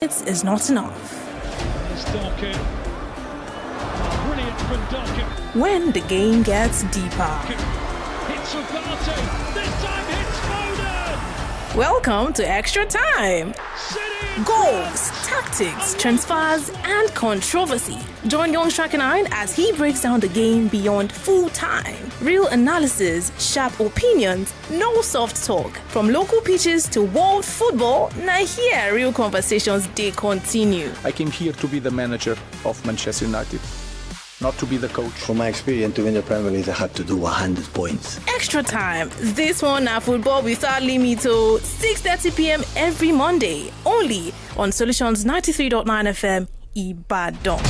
Is not enough. When the game gets deeper. It's Ugarte. This time hits Foden. Welcome to Extra Time. Goals, tactics, transfers, and controversy. Join Young Striker 9 as he breaks down the game beyond full time. Real analysis, sharp opinions, no soft talk. From local pitches to world football, now here real conversations they continue. I came here to be the manager of Manchester United, not to be the coach. From my experience to win the Premier League, I had to do 100 points. Extra Time. This one now football without limit to 6:30 p.m. every Monday. Only on Solutions 93.9 FM, Ibadan.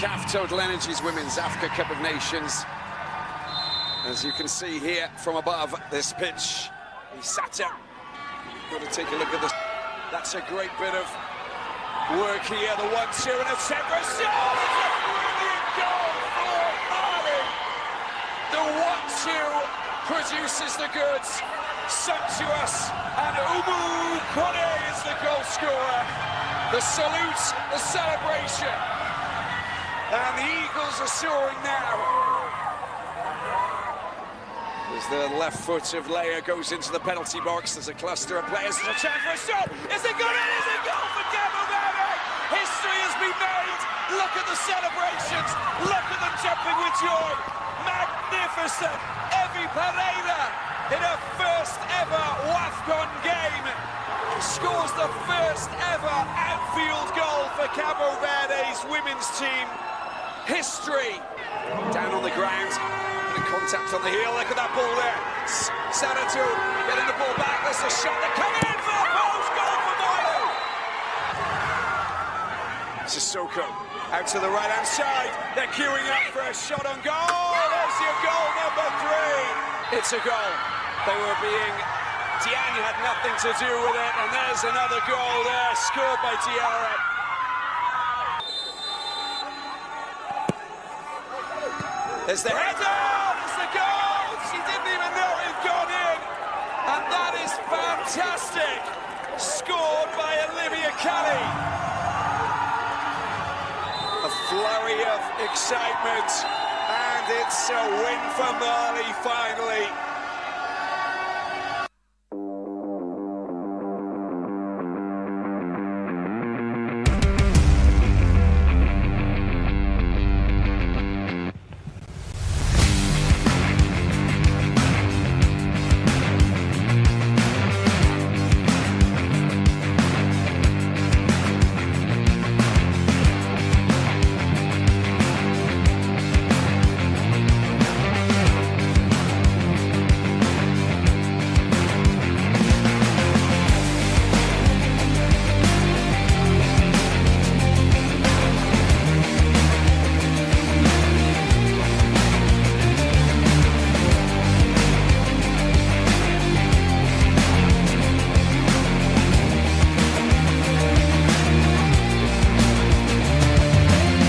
CAF Total Energies Women's Africa Cup of Nations. As you can see here from above this pitch, Isata. Got to take a look at this. That's a great bit of work here. The 1-2 and a separate shot. It's a brilliant goal for Mali. The 1-2 produces the goods. Sumptuous, and Umu Kone is the goal scorer. The salute, the celebration, and the Eagles are soaring now. As the left foot of Leia goes into the penalty box, there's a cluster of players, there's a chance for a shot. Is it good? It is a goal for Cabo Verde. History has been made. Look at the celebrations. Look at them jumping with joy. Magnificent. Evie Pereira in her first ever WAFCON game scores the first ever outfield goal for Cabo Verde's women's team. History. Down on the ground. Contact on the heel, look at that ball there. Sanatu getting the ball back, there's a shot, they're coming in for the post, goal for Milo. Sissoko out to the right hand side, they're queuing up for a shot on goal. There's your goal number 3. It's a goal. They were being, Diagne had nothing to do with it, and there's another goal there, scored by Diarra. There's the header! She didn't even know it had gone in, and that is fantastic. Scored by Olivia Kelly. A flurry of excitement, and it's a win for Mali finally.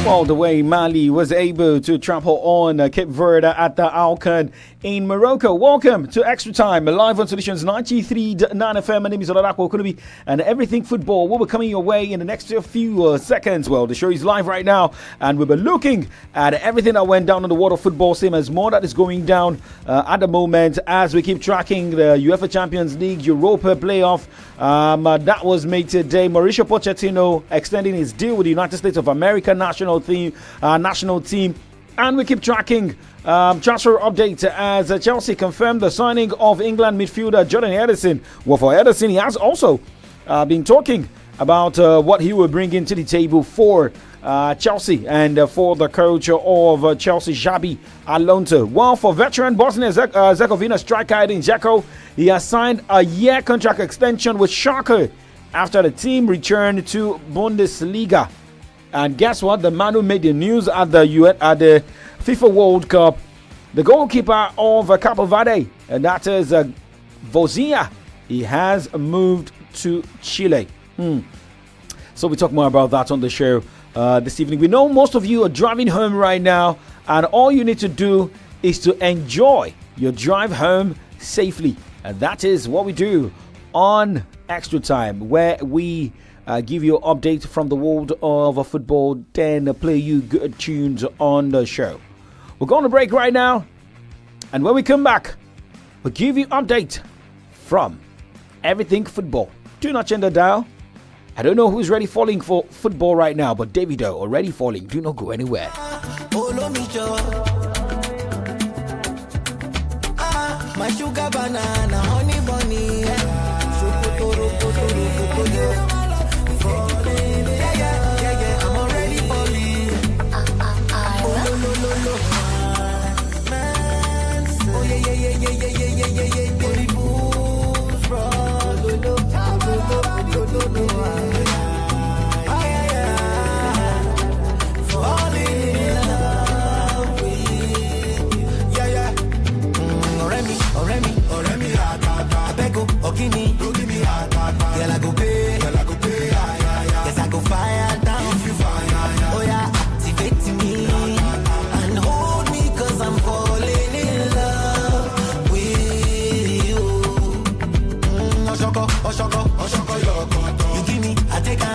Well, the way Mali was able to trample on Cape Verde at the Alcan in Morocco. Welcome to Extra Time, live on Solutions 93.9 FM. My name is Oladapo Okunubi, and everything football will be coming your way in the next few seconds. Well, the show is live right now, and we'll be looking at everything that went down on the world of football scene, as more that is going down at the moment as we keep tracking the UEFA Champions League Europa playoff. That was made today. Mauricio Pochettino extending his deal with the United States of America national team, and we keep tracking transfer update as Chelsea confirmed the signing of England midfielder Jordan Henderson. Well, for Henderson, he has also been talking about what he will bring into the table for Chelsea and for the coach of Chelsea, Xabi Alonso. Well, for veteran Bosnia-Herzegovina striker Edin Dzeko, he has signed a year contract extension with Schalke after the team returned to Bundesliga. And guess what? The man who made the news at the FIFA World Cup, the goalkeeper of Cabo Verde, and that is Vozia. He has moved to Chile. So we talk more about that on the show this evening. We know most of you are driving home right now and all you need to do is to enjoy your drive home safely. And that is what we do on Extra Time, where we give you an update from the world of football, then play you good tunes on the show. We're going to break right now, and when we come back, we'll give you an update from everything football. Do not change the dial. I don't know who's ready falling for football right now, but Davido already falling. Do not go anywhere. My sugar banana, honey bunny. Yeah, I'm already falling. Oh, yeah. Body moves falling in love with. Yeah. Oremi, I beg you, Okini, girl I go pay, yes I go fire down, oh yeah, activate me, and hold me cause I'm falling in love with you. Oshoko, you give me, I take her,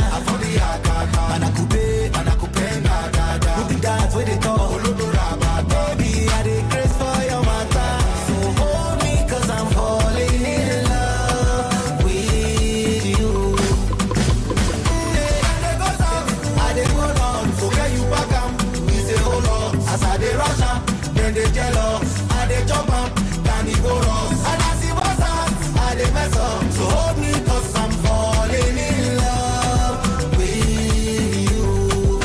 man I could pay, who be that where they talk, baby I dey grace for your matter. Then they jealous, I they jump up, carnivorous, and I see what's up, I they mess up, so hold me cause I'm falling in love with you.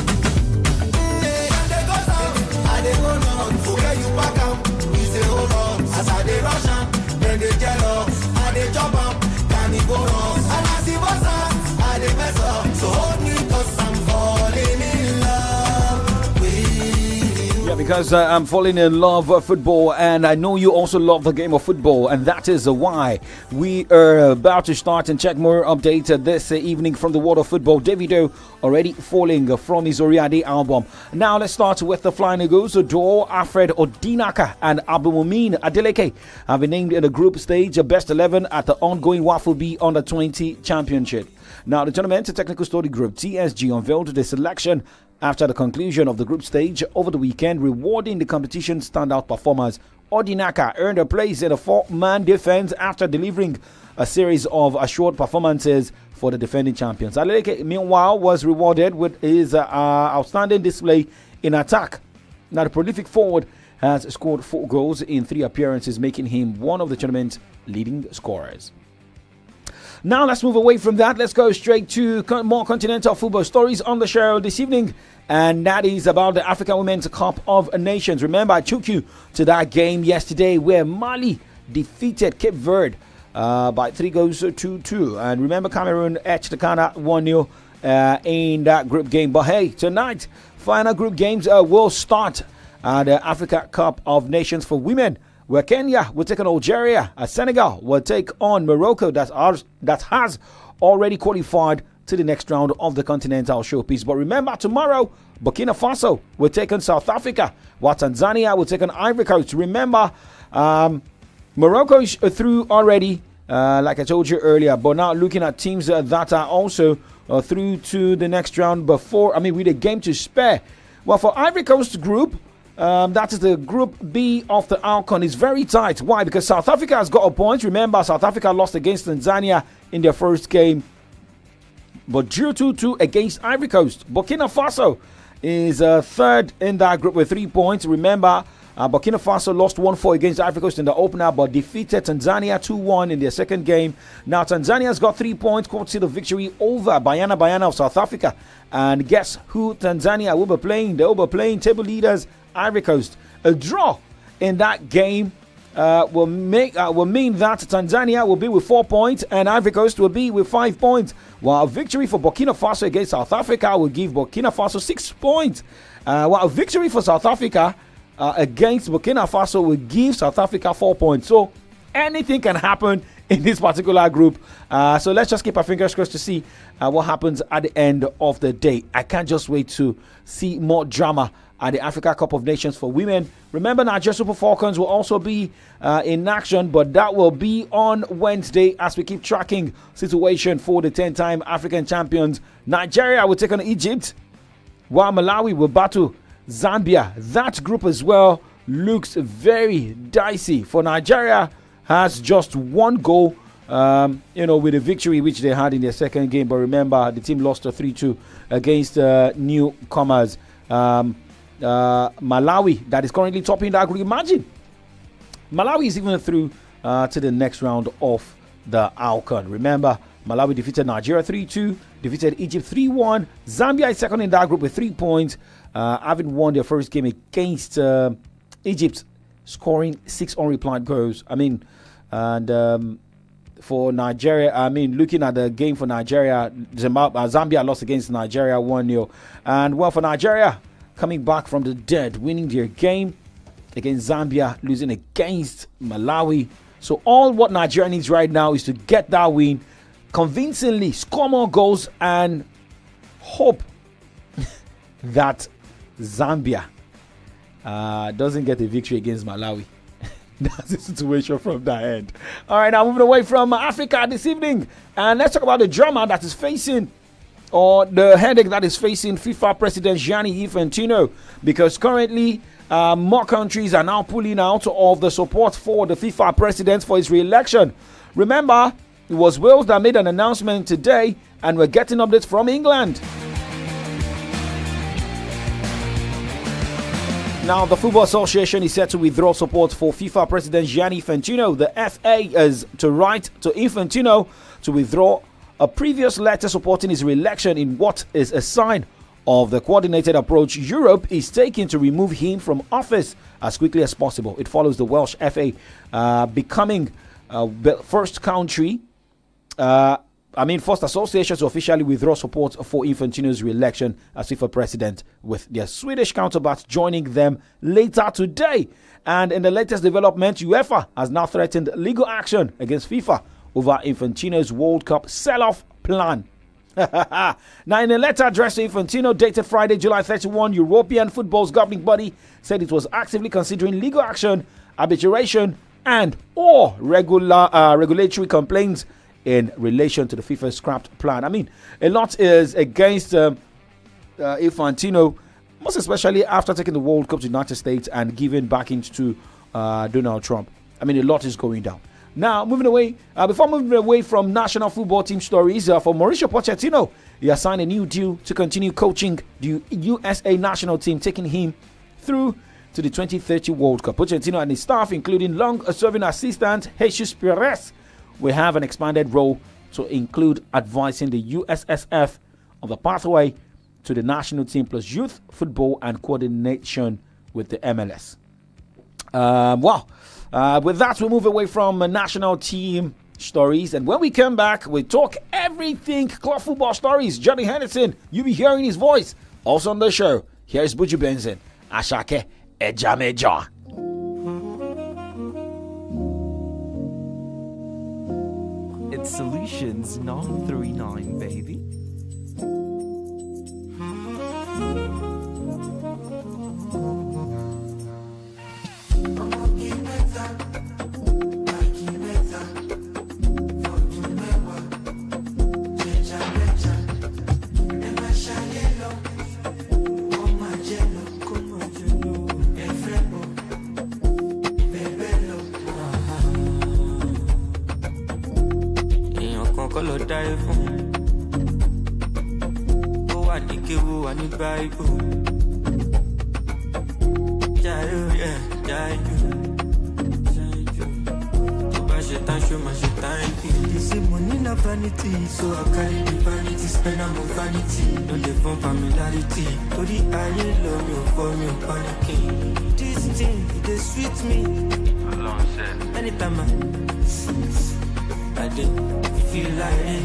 They go down, I they go down, so where you back up, we say hold on, as I they rush up, then they jealous, I they jump up, carnivorous, and I see what's up, I they mess up, so hold me cause I'm falling in love with you. Yeah, because I'm falling in love with football, and I know you also love the game of football, and that is why we are about to start and check more updates this evening from the world of football. Davido already falling from his Oriade album. Now let's start with the Flying Eagles. Dor, Alfred Odinaka and Abdulmumin Adeleke have been named in the group stage best 11 at the ongoing Waffle B Under 20 Championship. Now the tournament technical study group TSG unveiled the selection after the conclusion of the group stage over the weekend, rewarding the competition's standout performers. Odinaka earned a place in the four-man defense after delivering a series of assured performances for the defending champions. Adeleke, meanwhile, was rewarded with his outstanding display in attack. Now, the prolific forward has scored 4 goals in 3 appearances, making him one of the tournament's leading scorers. Now let's move away from that. Let's go straight to more continental football stories on the show this evening, and that is about the African Women's Cup of Nations. Remember, I took you to that game yesterday where Mali defeated Cape Verde by 3 goals to 2. And remember, Cameroon edged Ghana 1-0 in that group game. But hey, tonight, final group games will start the Africa Cup of Nations for women, where Kenya will take on Algeria, Senegal will take on Morocco that has already qualified to the next round of the Continental Showpiece. But remember, tomorrow, Burkina Faso will take on South Africa, while Tanzania will take on Ivory Coast. Remember, Morocco is through already, like I told you earlier, but now looking at teams that are also through to the next round with a game to spare. Well, for Ivory Coast group, that is the Group B of the AFCON. It's very tight. Why? Because South Africa has got a point. Remember, South Africa lost against Tanzania in their first game, but drew 2-2 against Ivory Coast. Burkina Faso is third in that group with 3 points. Remember, Burkina Faso lost 1-4 against Ivory Coast in the opener, but defeated Tanzania 2-1 in their second game. Now, Tanzania's got 3 points, courtesy the victory over Bayana of South Africa. And guess who Tanzania will be playing? They will be playing table leaders Ivory Coast. A draw in that game will mean that Tanzania will be with 4 points and Ivory Coast will be with 5 points, while a victory for Burkina Faso against South Africa will give Burkina Faso 6 points, while a victory for South Africa against Burkina Faso will give South Africa 4 points. So anything can happen in this particular group. So let's just keep our fingers crossed to see what happens at the end of the day. I can't just wait to see more drama at the Africa Cup of Nations for women. Remember, Nigeria Super Falcons will also be in action, but that will be on Wednesday as we keep tracking situation for the 10-time African champions. Nigeria will take on Egypt, while Malawi will battle Zambia. That group as well looks very dicey. For Nigeria, has just one goal, with a victory which they had in their second game. But remember, the team lost a 3-2 against newcomers. Malawi, that is currently topping that group. Imagine, Malawi is even through to the next round of the AFCON. Remember, Malawi defeated Nigeria 3-2, defeated Egypt 3-1. Zambia is second in that group with 3 points, having won their first game against Egypt, scoring 6 unreplied goals. For Nigeria, looking at the game for Nigeria, Zambia lost against Nigeria 1-0. And well, for Nigeria, coming back from the dead, winning their game against Zambia, losing against Malawi. So all what Nigeria needs right now is to get that win convincingly, score more goals, and hope that Zambia doesn't get a victory against Malawi. That's the situation from that end. All right, now moving away from Africa this evening, and let's talk about the drama that is facing, or the headache that is facing FIFA President Gianni Infantino, because currently more countries are now pulling out of the support for the FIFA president for his re-election. Remember, it was Wales that made an announcement today, and we're getting updates from England. Now, the Football Association is set to withdraw support for FIFA President Gianni Infantino. The FA is to write to Infantino to withdraw a previous letter supporting his re-election in what is a sign of the coordinated approach Europe is taking to remove him from office as quickly as possible. It follows the Welsh FA becoming first country, first association to officially withdraw support for Infantino's re-election as FIFA president, with their Swedish counterparts joining them later today. And in the latest development, UEFA has now threatened legal action against FIFA over Infantino's World Cup sell-off plan. Now, in a letter addressed to Infantino dated Friday, July 31, European football's governing body said it was actively considering legal action, arbitration, and or regulatory complaints in relation to the FIFA scrapped plan. A lot is against Infantino, most especially after taking the World Cup to the United States and giving backing to Donald Trump. A lot is going down. Now, before moving away from national football team stories, for Mauricio Pochettino, he has signed a new deal to continue coaching the USA national team, taking him through to the 2030 World Cup. Pochettino and his staff, including long-serving assistant Jesus Perez, will have an expanded role to include advising the USSF on the pathway to the national team, plus youth football and coordination with the MLS. With that, we move away from national team stories, and when we come back, we talk everything club football stories. Johnny Henderson, you'll be hearing his voice also on the show. Here's Buju Benson, Ashake Ejameja. It's Solutions 939, baby. Vanity, so I carry the vanity, spend on my vanity. Don't live on familiarity. To the eye, love you for me, panicking. This thing, they sweet me. Alone said. Anytime I did feel like it.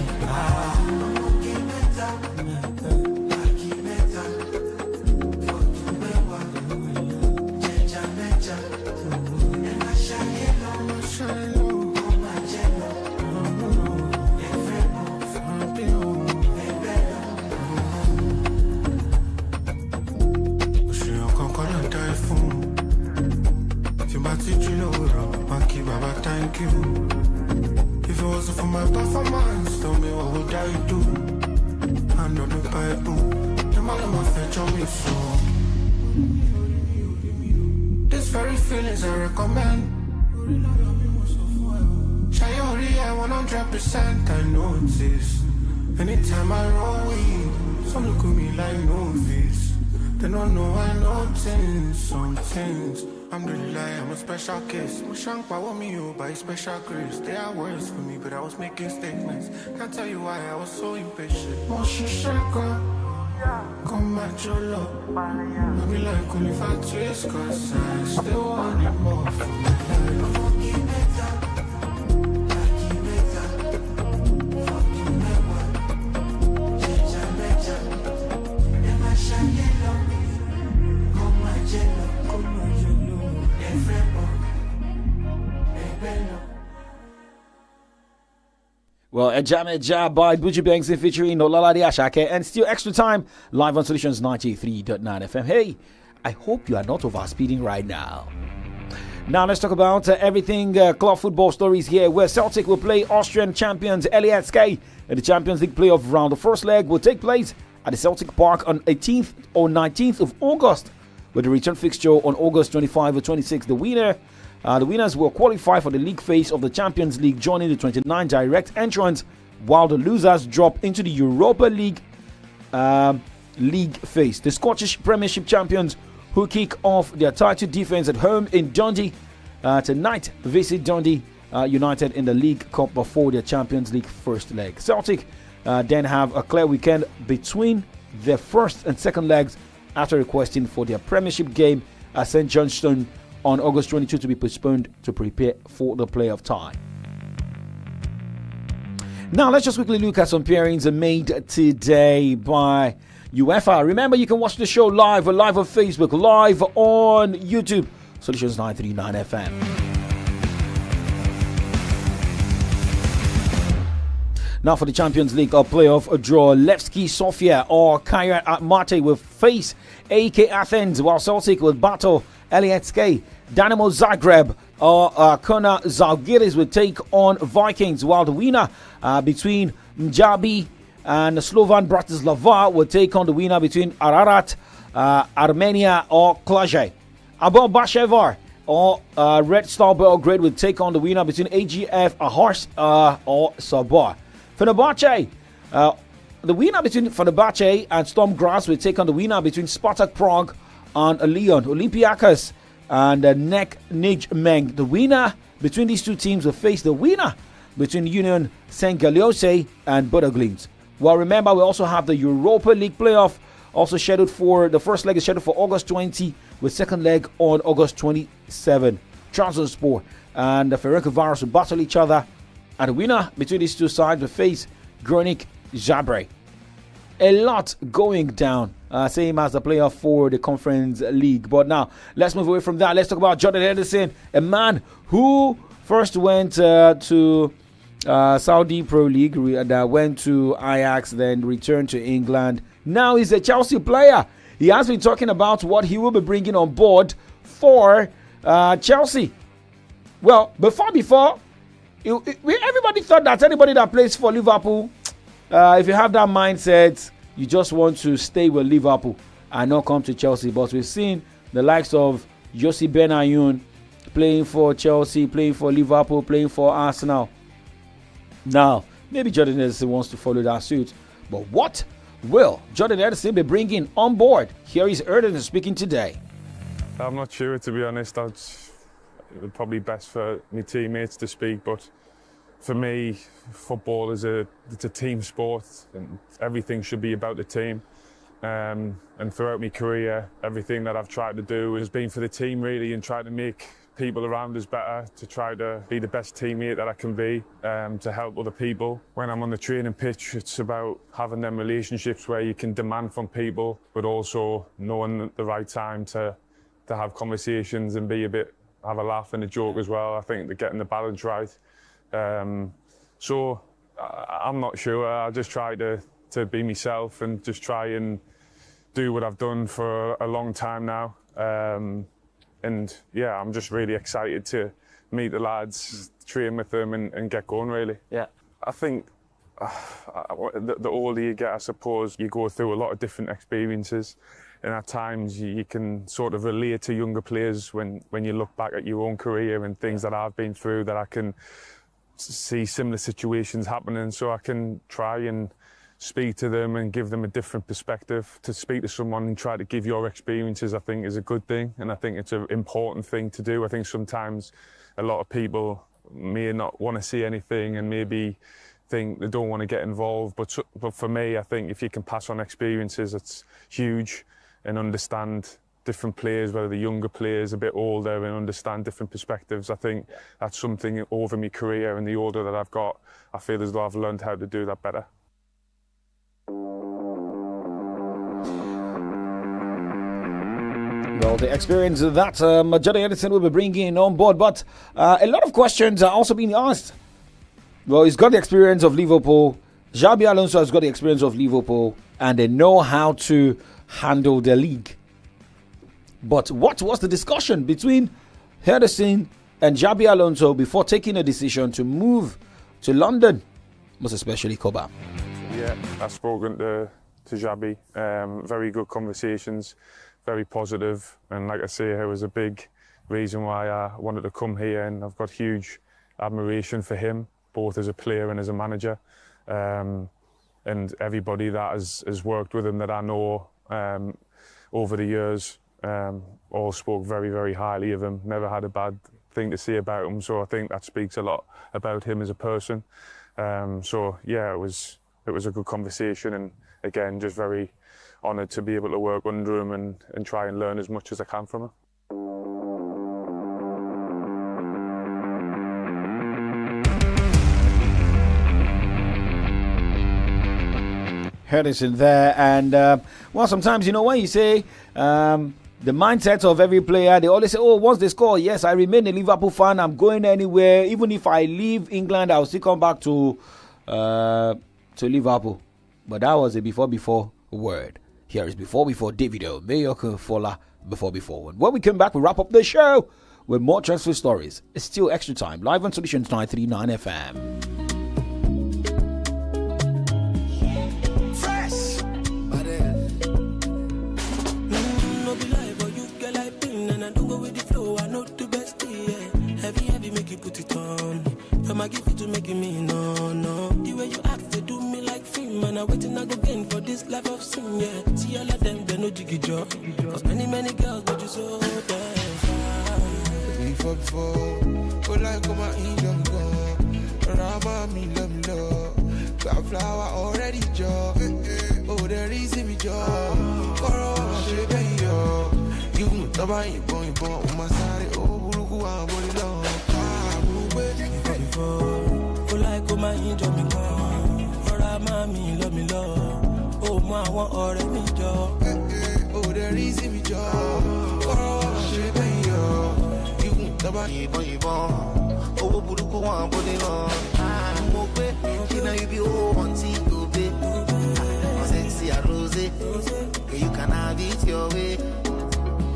Maki Baba, thank you. If it wasn't for my performance, tell me what would I do? Hand on the Bible, the man of my fetch on me so. These very feelings I recommend. Shayori, I 100%, I notice. Anytime I roll weed, some look at me like novice. They don't know I know things, some things. I'm really lying, I'm a special case. Mushank power me by special grace. They are words for me, but I was making statements. Can't tell you why I was so impatient. Moshi Shaka, come at your love. I be like only if I twist, cause I still want it more for my life. Well, a jam by Buju Banks featuring Olalade Ashake, and still extra time live on Solutions 93.9 FM. Hey, I hope you are not overspeeding right now. Now let's talk about everything club football stories here, where Celtic will play Austrian champions LASK in the Champions League playoff round. The first leg will take place at the Celtic Park on 18th or 19th of August, with the return fixture on August 25 or 26. The winners will qualify for the league phase of the Champions League, joining the 29 direct entrants, while the losers drop into the Europa League phase. The Scottish Premiership champions, who kick off their title defense at home in Dundee tonight, visit Dundee United in the League Cup before their Champions League first leg. Celtic then have a clear weekend between their first and second legs, after requesting for their Premiership game at St Johnstone on August 22 to be postponed to prepare for the playoff tie. Now let's just quickly look at some pairings made today by UEFA. Remember, you can watch the show live on Facebook, live on YouTube, Solutions 939 FM. Now for the Champions League playoff draw, Levski Sofia or Kairat Almaty will face AEK Athens, while Celtic will battle LASK. Dynamo Zagreb or Kona Zalgiris will take on Vikings, while the winner between Mjabi and Slovan Bratislava will take on the winner between Ararat, Armenia or Klaj. Abel Bashevar or Red Star Belgrade will take on the winner between AGF Ahars or Sabah. Fenerbahce, the winner between Fenerbahce and Storm Graz will take on the winner between Spartak Prague and Lyon. Olympiacos and Nek Nijmeng. The winner between these two teams will face the winner between Union St. Galiose and Bodo Glimt. Well, remember, we also have the Europa League playoff, also scheduled for, the first leg is scheduled for August 20, with second leg on August 27. Trabzonspor and the Ferencváros will battle each other, and the winner between these two sides will face Groningen Zabrze. A lot going down, same as the playoff for the Conference League. But now, let's move away from that. Let's talk about Jordan Henderson, a man who first went to Saudi Pro League, went to Ajax, then returned to England. Now he's a Chelsea player. He has been talking about what he will be bringing on board for Chelsea. Well, before, everybody thought that anybody that plays for Liverpool, if you have that mindset, you just want to stay with Liverpool and not come to Chelsea. But we've seen the likes of Yossi Benayoun playing for Chelsea, playing for Liverpool, playing for Arsenal. Now, maybe Jordan Henderson wants to follow that suit. But what will Jordan Henderson be bringing on board? Here is Erden speaking today. I'm not sure, to be honest. It would probably best for my teammates to speak, but for me, football is it's a team sport, and everything should be about the team. And throughout my career, everything that I've tried to do has been for the team, really, and try to make people around us better, to try to be the best teammate that I can be, to help other people. When I'm on the training pitch, it's about having them relationships where you can demand from people, but also knowing the right time to have conversations and have a laugh and a joke as well. I think they're getting the balance right. So I'm not sure. I just try to be myself and just try and do what I've done for a long time now. And yeah, I'm just really excited to meet the lads, train with them and get going really. Yeah. I think the older you get, I suppose, you go through a lot of different experiences. And at times you can sort of relate to younger players when you look back at your own career and things that I've been through, that I can see similar situations happening, so I can try and speak to them and give them a different perspective. To speak to someone and try to give your experiences, I think, is a good thing, and I think it's an important thing to do. I think sometimes a lot of people may not want to see anything and maybe think they don't want to get involved, but for me, I think if you can pass on experiences, it's huge. And understand different players, whether the younger players, a bit older, and understand different perspectives. I think that's something over my career, and the older that I've got, I feel as though I've learned how to do that better. Well, the experience that Johnny Henderson will be bringing on board, but a lot of questions are also being asked. Well, he's got the experience of Liverpool. Xabi Alonso has got the experience of Liverpool, and they know how to handle the league. But what was the discussion between Henderson and Xabi Alonso before taking a decision to move to London, most especially Koba? Yeah, I've spoken to Xabi. Very good conversations, very positive, and like I say, it was a big reason why I wanted to come here, and I've got huge admiration for him, both as a player and as a manager. And everybody that has worked with him that I know over the years, all spoke very, very highly of him. Never had a bad thing to say about him. So I think that speaks a lot about him as a person. So yeah, it was a good conversation, and again, just very honoured to be able to work under him and try and learn as much as I can from him. Henderson there, and well, sometimes, you know, when you say the mindset of every player, they always say, oh, once they score, yes, I remain a Liverpool fan, I'm going anywhere, even if I leave England, I'll still come back to Liverpool. But that was a before word. Here is before Davido Mayoku-Fola before. When we come back, we wrap up the show with more transfer stories. It's still Extra Time, live on Solutions 939 FM. I give it to making me no. The way you act, they do me like film. Man, I waiting I go gain for this life of sin, yeah. See all of them, they no jiggy job. Cause many girls, but you so damn fine. Before, but like on my angel go. Rama me love love. Got flower already job. Oh, there is me job. Koro, shebe yo. You taba ibo, my side, oh, buruku, I'm body long. Oh, like my angel me gone. Or mommy love me love. Oh, my one or me job. Oh, there is me job. Oh, she pay yo. You taba ibo. Oh, buruku one body long. I'm okay. You know you be oh one see to be. Sexy a rose. You can have it your way.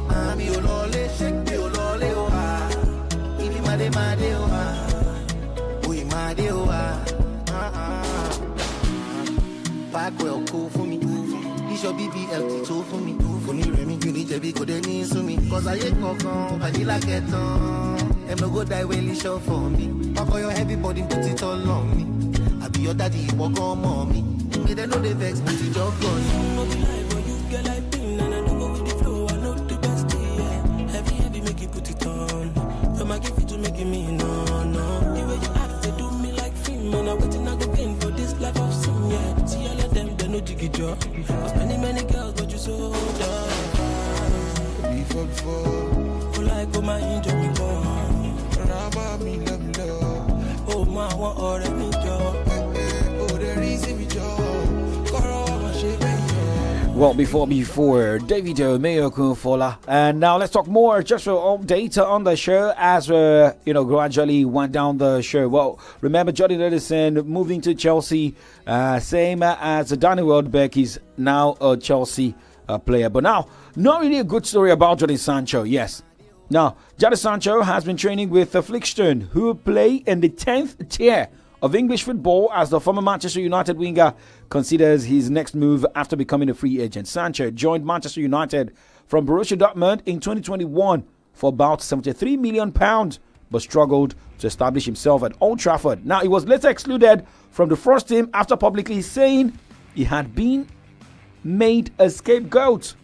I'm your lolly, shake your lolly, oh ah. If you made oh ah. Back well cool for me. This your BBL too for me. For me, Remy, you need to be good and to me. Cause I ain't no come, I like it on. And no go die when you show for me. Pack all your heavy body, put it all on me. I be your daddy, you walk on mommy. Me they know they vex, but you just gone. No be lie, but you get like pin. And I don't go with the flow, I know the best, yeah. Heavy, make you put it on. From I give it to making me no. The way you act, they do me like film. And I waiting I go gain for this life of sin, yeah. See all of them, they no jiggy job. Cause many girls, but you so dumb. Before, oh, like oh, my angel me gone. Rama me love. Oh, my one or me job. Oh, there is me job. Well, before Davido Mayoku-Fola, and now let's talk more just for data on the show as gradually went down the show. Well, remember Jordan Henderson moving to Chelsea, same as Danny Welbeck is now a Chelsea player. But now, not really a good story about Jadon Sancho. Yes, Now, Jadon Sancho has been training with Flixton, who play in the 10th tier of English football, as the former Manchester United winger considers his next move after becoming a free agent. Sancho joined Manchester United from Borussia Dortmund in 2021 for about £73 million, but struggled to establish himself at Old Trafford. Now, he was later excluded from the first team after publicly saying he had been made a scapegoat.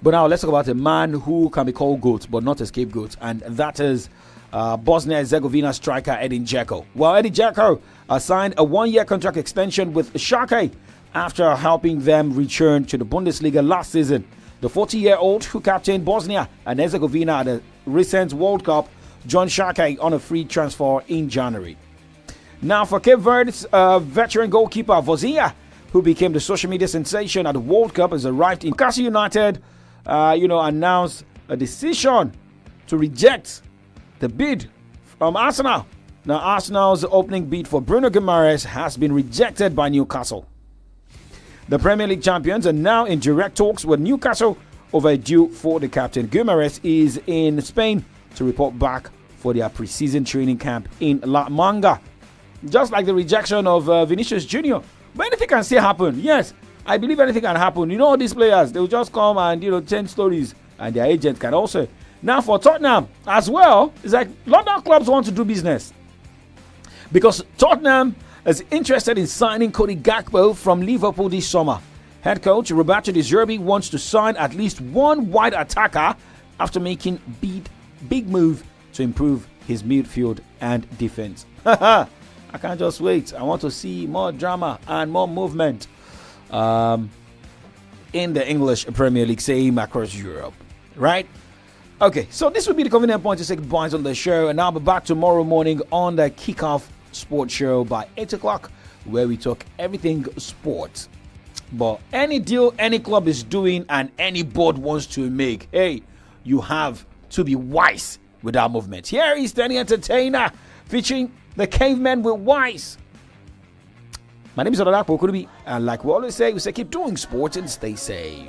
But now let's talk about a man who can be called GOAT, but not a scapegoat, and that is Bosnia-Herzegovina striker Edin Dzeko. Well, Edin Dzeko signed a one-year contract extension with Schalke after helping them return to the Bundesliga last season. The 40-year-old, who captained Bosnia and Herzegovina at the recent World Cup, joined Schalke on a free transfer in January. Now, for Cape Verde's veteran goalkeeper Vozia, who became the social media sensation at the World Cup, has arrived in Newcastle United. Announced a decision to reject the bid from Arsenal. Now, Arsenal's opening bid for Bruno Guimaraes has been rejected by Newcastle. The Premier League champions are now in direct talks with Newcastle over a deal for the captain. Guimaraes is in Spain to report back for their pre-season training camp in La Manga. Just like the rejection of Vinicius Jr. But anything can still happen. Yes, I believe anything can happen. You know, all these players, they will just come and, change stories, and their agent can also. Now, for Tottenham as well, it's like London clubs want to do business, because Tottenham is interested in signing Cody Gakpo from Liverpool this summer. Head coach Roberto De Zerbi wants to sign at least one wide attacker after making big move to improve his midfield and defense. I can't just wait. I want to see more drama and more movement in the English Premier League, same across Europe, right? Okay, so this would be the convenient point to say goodbye on the show, and I'll be back tomorrow morning on the Kickoff Sports Show by 8 o'clock, where we talk everything sports. But any deal any club is doing and any board wants to make, hey, you have to be wise with our movement. Here is Danny Entertainer featuring the Cavemen with Wise. My name is Oladapo Okunubi, and like we always say, keep doing sports and stay safe.